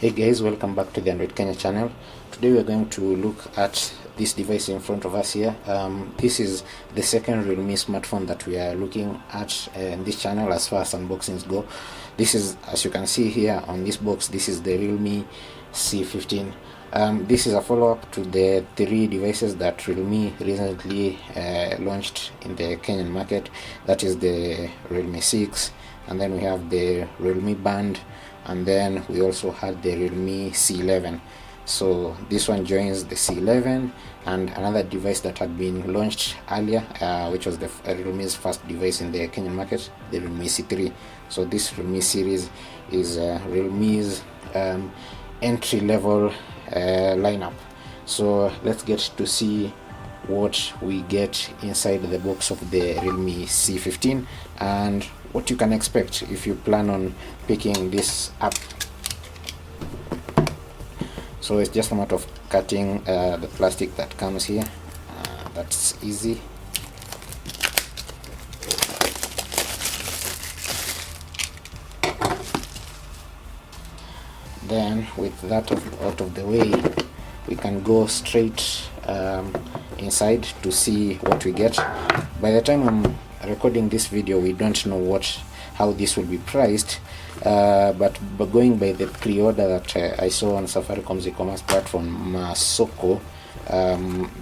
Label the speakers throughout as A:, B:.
A: Hey guys, welcome back to the Android Kenya channel. Today we are going to look at this device in front of us here. This is the second Realme smartphone that we are looking at in this channel as far as unboxings go. This is, as you can see here on this box, this is the Realme C15. This is a follow-up to the three devices that Realme recently launched in the Kenyan market. That is the Realme 6, and then we have the Realme Band, and then we also had the Realme C11. So this one joins the C11 and another device that had been launched earlier, which was the Realme's first device in the Kenyan market, the Realme C3. So this Realme series is Realme's entry-level lineup. So let's get to see what we get inside the box of the Realme C15 and what you can expect if you plan on picking this up. So it's just a matter of cutting the plastic that comes here. That's easy. Then with that out of the way, we can go straight inside to see what we get. By the time I'm recording this video, we don't know how this will be priced, but going by the pre-order that I saw on Safaricom's e-commerce platform Masoko,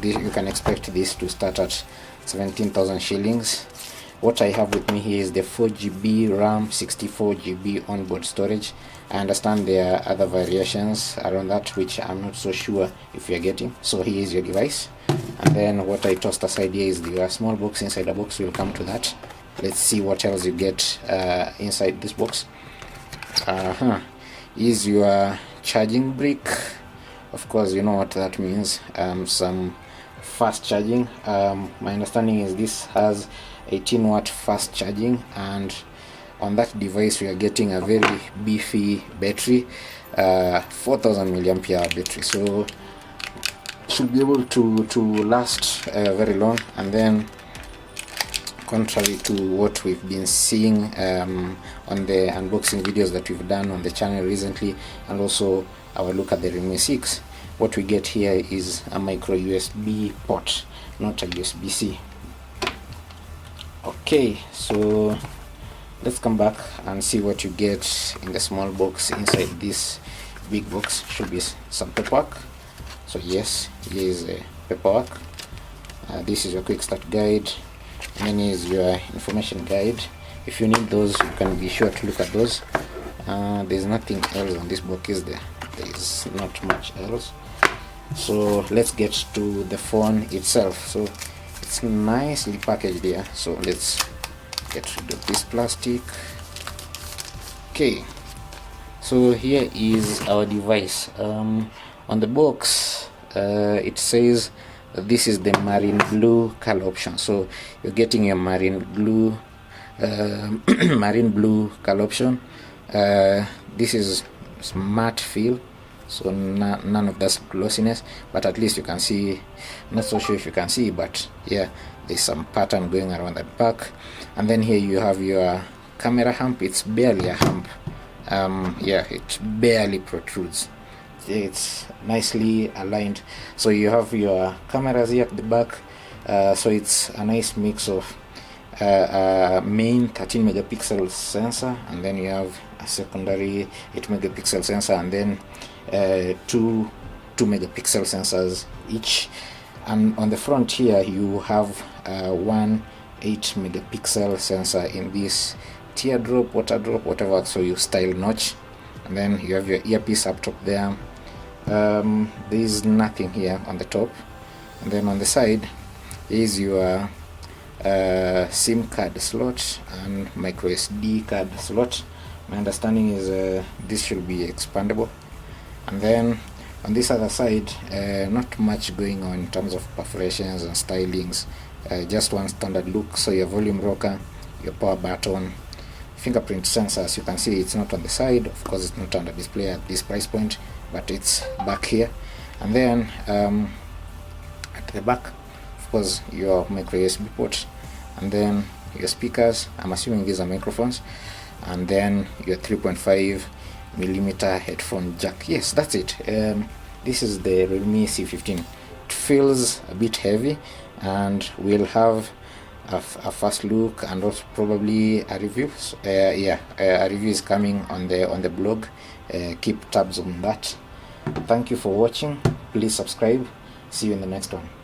A: you can expect this to start at 17,000 shillings. What I have with me here is the 4GB RAM, 64GB onboard storage. I understand there are other variations around that which I'm not so sure if you're getting. So here is your device, and then what I tossed aside here is the small box inside the box. We'll come to that. Let's see what else you get inside this box. Is your charging brick. Of course, you know what that means. Some fast charging. My understanding is this has 18-watt fast charging, and on that device we are getting a very beefy battery, 4000 milliampere battery, so should be able to last very long. And then contrary to what we've been seeing on the unboxing videos that we've done on the channel recently, and also our look at the Realme 6, what we get here is a micro USB port, not a USB-C. Okay, so let's come back and see what you get in the small box. Inside this big box should be some paperwork. So yes, here is a paperwork. This is your quick start guide, and then is your information guide. If you need those, you can be sure to look at those. There's nothing else on this book, is there? There is not much else. So let's get to the phone itself. So it's nicely packaged here, so let's get rid of this plastic. Okay, so here is our device. On the box it says this is the marine blue color option, so you're getting a marine blue color option. This is matte feel, so none of that glossiness, but at least you can see. Not so sure if you can see, but yeah, there's some pattern going around the back. And then here you have your camera hump. It's barely a hump. Yeah, it barely protrudes. It's nicely aligned. So you have your cameras here at the back. So it's a nice mix of main 13 megapixel sensor, and then you have a secondary 8 megapixel sensor, and then two 2 megapixel sensors each. And on the front here you have one 8 megapixel sensor in this teardrop, water drop, whatever, so you style notch. And then you have your earpiece up top there. There is nothing here on the top. And then on the side is your SIM card slot and micro SD card slot. My understanding is this should be expandable. And then on this other side, not much going on in terms of perforations and stylings, just one standard look. So your volume rocker, your power button, fingerprint sensor. As you can see, it's not on the side. Of course, it's not under display at this price point, but it's back here. And then at the back, of course, your micro USB port, and then your speakers. I'm assuming these are microphones. And then your 3.5 millimeter headphone jack. Yes, that's it. This is the Realme C15. It feels a bit heavy, and we'll have a first look and also probably a review. So, a review is coming on the blog. Keep tabs on that. Thank you for watching. Please subscribe. See you in the next one.